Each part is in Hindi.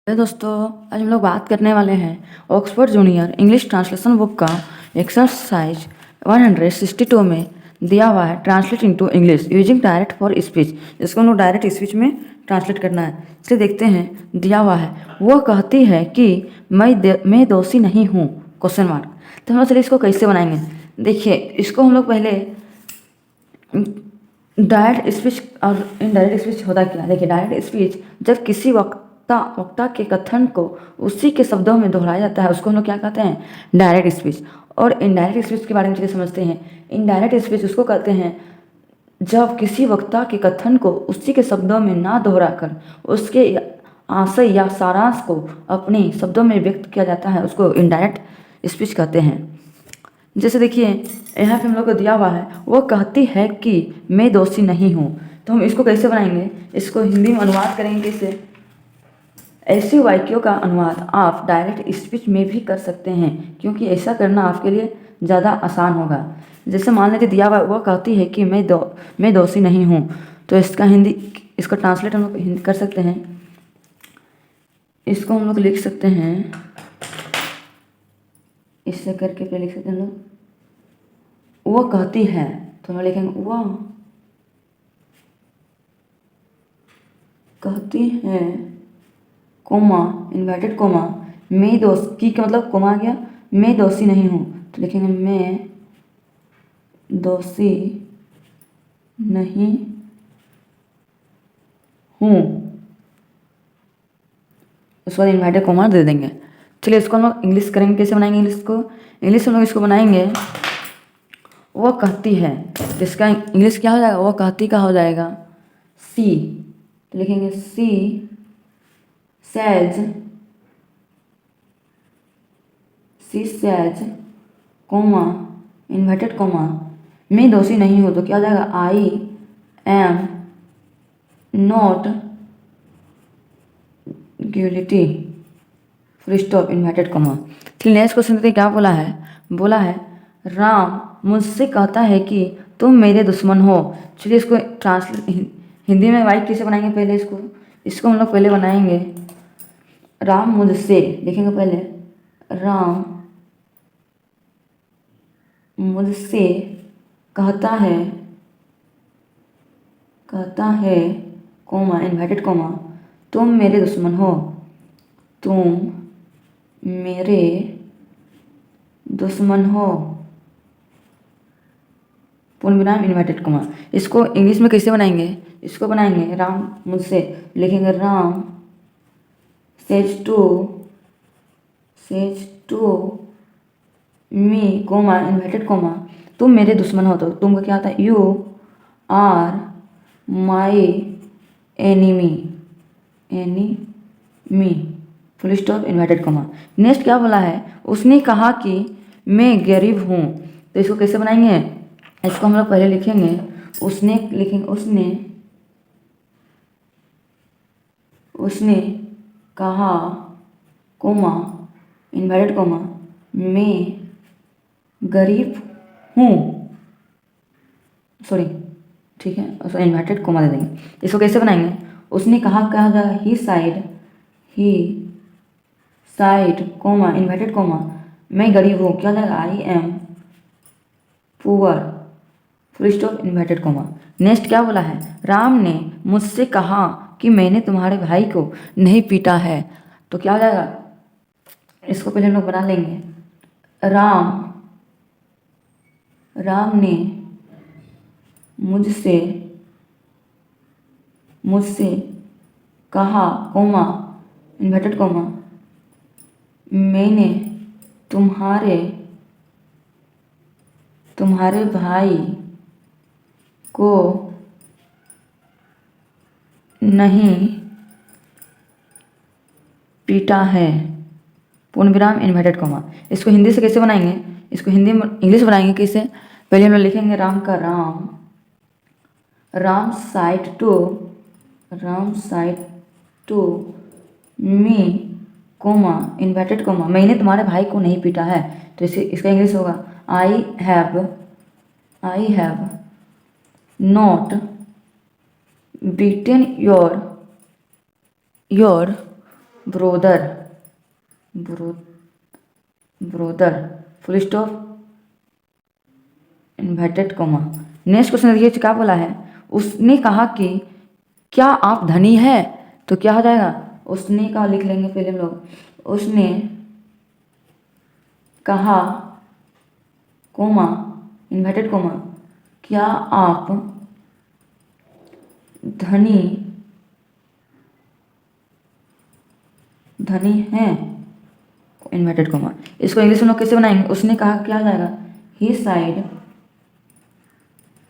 हेलो दोस्तों, आज हम लोग बात करने वाले हैं Oxford junior English translation book का एक्सरसाइज 162 में दिया हुआ है translate into English using direct for speech. इसको हम लोग डायरेक्ट स्पीच में ट्रांसलेट करना है। इसलिए देखते हैं, दिया हुआ है वो कहती है कि मैं दोषी नहीं हूँ क्वेश्चन मार्क। तो हम लोग चलिए इसको कैसे बनाएंगे। देखिए, इसको हम लोग पहले डायरेक्ट स्पीच और इनडायरेक्ट स्पीच होता क्या। देखिए, डायरेक्ट स्पीच जब किसी वक्ता के कथन को उसी के शब्दों में दोहराया जाता है, उसको हम लोग क्या कहते हैं, डायरेक्ट स्पीच। और इनडायरेक्ट स्पीच के बारे में चलिए समझते हैं। इनडायरेक्ट स्पीच उसको कहते हैं जब किसी वक्ता के कथन को उसी के शब्दों में ना दोहराकर उसके आशय या सारांश को अपने शब्दों में व्यक्त किया जाता है, उसको इनडायरेक्ट स्पीच कहते हैं। जैसे देखिए, यहाँ पे हम लोग को दिया हुआ है वो कहती है कि मैं दोषी नहीं हूँ। तो हम इसको कैसे बनाएंगे, इसको हिंदी में अनुवाद करेंगे कैसे। ऐसे वाक्यों का अनुवाद आप डायरेक्ट स्पीच में भी कर सकते हैं, क्योंकि ऐसा करना आपके लिए ज़्यादा आसान होगा। जैसे मान लीजिए दिया हुआ वो कहती है कि मैं दोषी नहीं हूँ, तो इसका ट्रांसलेट हम लोग कर सकते हैं। इसको हम लोग लिख सकते हैं, इससे करके पे लिख सकते हैं हम लोग, वो कहती है, तो हम लिखेंगे वो कहती है, कोमा इन्वर्टेड कोमा, मैं दोषी का मतलब कोमा आ गया, मैं दोषी नहीं हूँ, तो लिखेंगे मैं दोषी नहीं हूँ, उसके बाद इन्वर्टेड कोमा दे देंगे। चलिए इसको हम लोग इंग्लिश करेंगे, कैसे बनाएंगे इंग्लिश हम लोग इसको बनाएंगे वो कहती है। जिसका इंग्लिश क्या हो जाएगा, वो कहती का हो जाएगा सी, तो लिखेंगे she says, coma inverted coma, मैं दोषी नहीं हूँ, तो क्या हो जाएगा, I am not guilty, full stop inverted coma. फिर नेक्स्ट क्वेश्चन देखते क्या बोला है राम मुझसे कहता है कि तुम मेरे दुश्मन हो। चलिए इसको ट्रांसलेट हिंदी में वाइट कैसे बनाएंगे, पहले इसको हम लोग पहले बनाएंगे राम मुझसे, लिखेंगे पहले राम मुझसे कहता है कोमा इन्वर्टेड कोमा, तुम मेरे दुश्मन हो, तुम मेरे दुश्मन हो, पूर्ण विराम इन्वर्टेड कोमा। इसको इंग्लिश में कैसे बनाएंगे, इसको बनाएंगे राम मुझसे, लिखेंगे Ram says to me comma inverted comma, तुम मेरे दुश्मन हो, तो तुम का क्या होता है, you are my enemy full stop inverted comma. Next क्या बोला है, उसने कहा कि मैं गरीब हूँ, तो इसको कैसे बनाएंगे, इसको हम लोग पहले लिखेंगे उसने कहा कोमा इन्वर्टेड कोमा मैं गरीब हूँ, सॉरी ठीक है, उसको इन्वर्टेड कोमा दे देंगे। इसको कैसे बनाएंगे, उसने कहा जाएगा he said comma inverted coma मैं गरीब हूँ, क्या जाएगा, I am poor full stop inverted comma. Next क्या बोला है, राम ने मुझसे कहा कि मैंने तुम्हारे भाई को नहीं पीटा है, तो क्या हो जाएगा, इसको पहले हम लोग बना लेंगे, राम ने मुझसे कहा कोमा इन्वर्टेड कोमा मैंने तुम्हारे भाई को नहीं पीटा है, पूर्ण विराम इन्वर्टेड कोमा। इसको हिंदी से कैसे बनाएंगे, इसको हिंदी में इंग्लिश बनाएंगे कैसे, पहले हम लोग लिखेंगे राम का Ram said to me comma inverted comma मैंने तुम्हारे भाई को नहीं पीटा है, तो इसका इंग्लिश होगा I have not beaten your brother, brother, full stop, inverted comma. Next question देखिए क्या बोला है, उसने कहा कि क्या आप धनी है, तो क्या हो जाएगा, उसने का लिख लेंगे पहले हम लोग, उसने कहा कोमा इन्वर्टेड कोमा क्या आप धनी हैं, इन्वर्टेड कोमा। इसको इंग्लिश में लोग कैसे बनाएंगे, उसने कहा क्या हो जाएगा,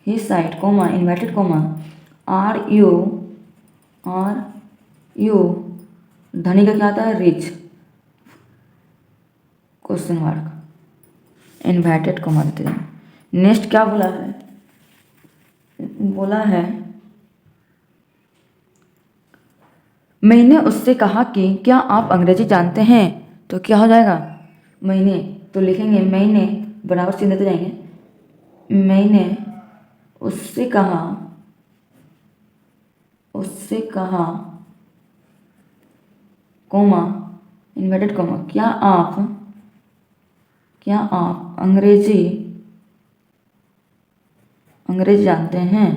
he said comma inverted comma are you धनी का क्या आता है, rich, question mark, inverted comma देते हैं। नेक्स्ट क्या बोला है, बोला है मैंने उससे कहा कि क्या आप अंग्रेजी जानते हैं, तो क्या हो जाएगा, मैंने, तो लिखेंगे मैंने बराबर चिन्ह देते जाएंगे, मैंने उससे कोमा इन्वर्टेड कोमा क्या आप अंग्रेजी जानते हैं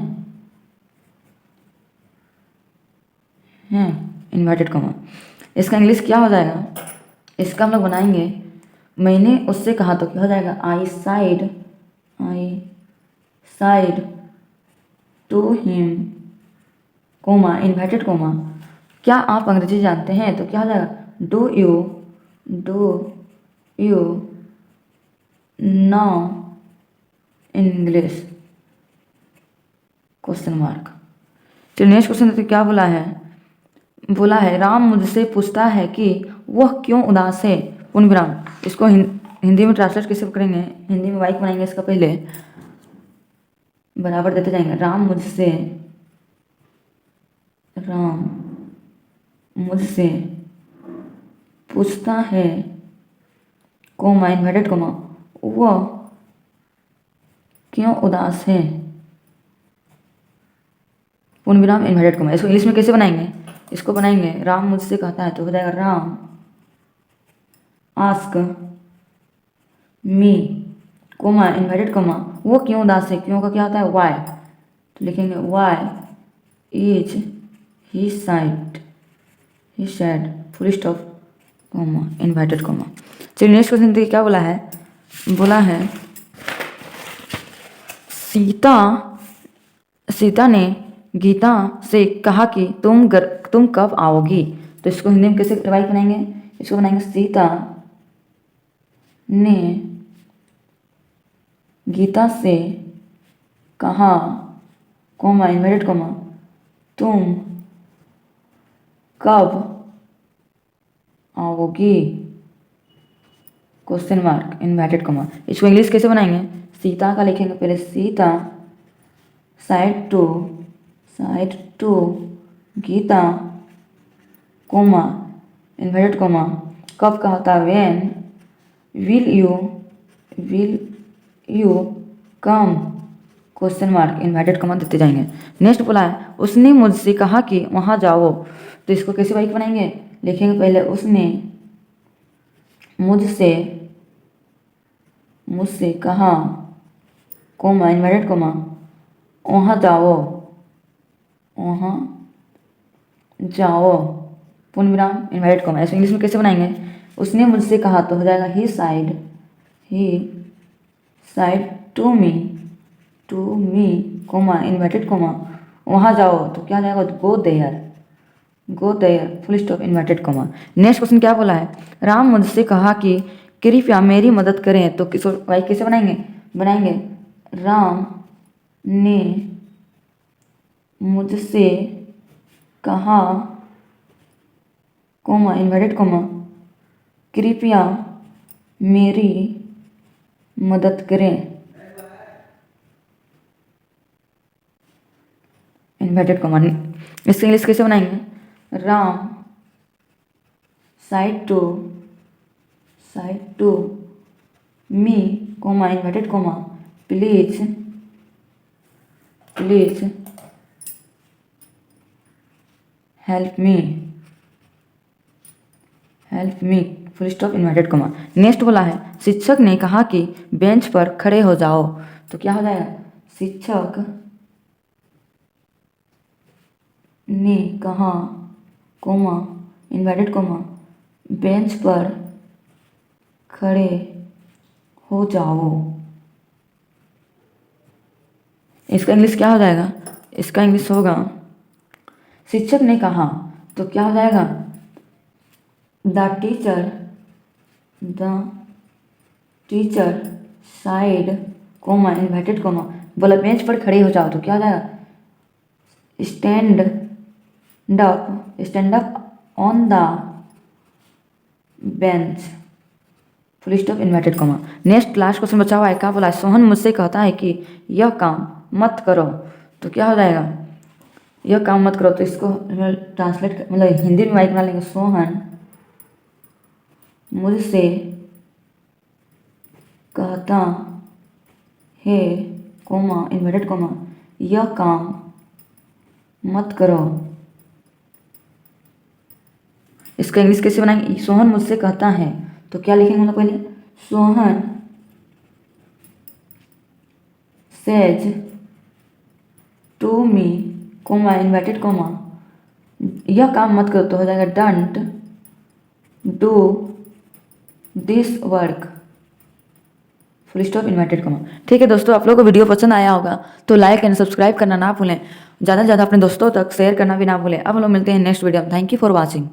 इन्वर्टेड कोमा। इसका इंग्लिश क्या हो जाएगा, इसका हम लोग बनाएंगे, मैंने उससे कहा तो क्या हो जाएगा, I said to him comma inverted comma क्या आप अंग्रेजी जानते हैं, तो क्या हो जाएगा, do you know English, question mark. चलिए नेक्स्ट क्वेश्चन देखते क्या बोला है राम मुझसे पूछता है कि वह क्यों उदास है, पूर्ण विराम। इसको हिंदी में ट्रांसलेट कैसे करेंगे, हिंदी में वाइक बनाएंगे, इसका पहले बराबर देते जाएंगे, राम मुझसे पूछता है कोमा इन्वर्टेड कोमा वह क्यों उदास है, पूर्ण विराम इन्वर्टेड कोमा। इसको इंग्लिश में कैसे बनाएंगे, इसको बनाएंगे राम मुझसे कहता है तो हो जाएगा Ram ask me comma inverted coma वो क्यों उदास है, क्यों का क्या होता है, वाई, तो लिखेंगे why is he sad full stop comma inverted comma. चलिए नेक्स्ट क्वेश्चन देखिए क्या बोला है सीता ने गीता से कहा कि तुम कब आओगी, तो इसको हिंदी में कैसे रिवाइज बनाएंगे, इसको बनाएंगे सीता ने गीता से कहा कोमा इन्वर्टेड कोमा तुम कब आओगी, क्वेश्चन मार्क इन्वर्टेड कोमा। इसको इंग्लिश कैसे बनाएंगे, सीता का लिखेंगे पहले Sita said to Gita comma inverted comma कब का होता है when will you come, question mark inverted comma देते जाएंगे। नेक्स्ट बोला है उसने मुझसे कहा कि वहाँ जाओ, तो इसको कैसे वाक्य बनाएंगे, लिखेंगे पहले उसने मुझसे कहा कोमा इन्वर्टेड कोमा वहाँ जाओ पूर्ण विराम इन्वर्टेड कोमा। ऐसे इंग्लिश में कैसे बनाएंगे, उसने मुझसे कहा तो हो जाएगा he said to me comma inverted comma वहाँ जाओ तो क्या जाएगा, go there full stop inverted comma. Next question क्या बोला है, राम मुझसे कहा कि कृपया मेरी मदद करें, तो वाक्य कैसे बनाएंगे राम ने मुझसे कहा कोमा इन्वर्टेड कोमा कृपया मेरी मदद करें, इन्वर्टेड कोमा। इससे इंग्लिश कैसे बनाएंगे, Ram said to me comma inverted comma please help me, help me full stop inverted comma. Next बोला है शिक्षक ने कहा कि बेंच पर खड़े हो जाओ, तो क्या हो जाएगा, शिक्षक ने कहा कोमा इन्वर्टेड कोमा बेंच पर खड़े हो जाओ। इसका इंग्लिश क्या हो जाएगा, इसका इंग्लिश होगा शिक्षक ने कहा, तो क्या हो जाएगा, the teacher side comma inverted coma, बोला बेंच पर खड़े हो जाओ, तो क्या हो जाएगा, stand up on the bench full stop inverted comma. Next last question बचा हुआ है, क्या बोला है, सोहन मुझसे कहता है कि यह काम मत करो, तो क्या हो जाएगा, यह काम मत करो, तो इसको ट्रांसलेट मतलब हिंदी में वाइक बना लेंगे, सोहन मुझसे कहता है कोमा इन्वर्टेड कोमा यह काम मत करो। इसका इंग्लिश कैसे बनाएंगे, सोहन मुझसे कहता है, तो क्या लिखेंगे हम लोग पहले, Sohan says to me comma inverted comma यह काम मत करो, तो हो जाएगा don't do this work full stop inverted comma. ठीक है दोस्तों, आप लोगों को वीडियो पसंद आया होगा तो लाइक एंड सब्सक्राइब करना ना भूलें, ज़्यादा से ज़्यादा अपने दोस्तों तक शेयर करना भी ना भूलें। अब हम लोग मिलते हैं नेक्स्ट वीडियो में। Thank you for watching.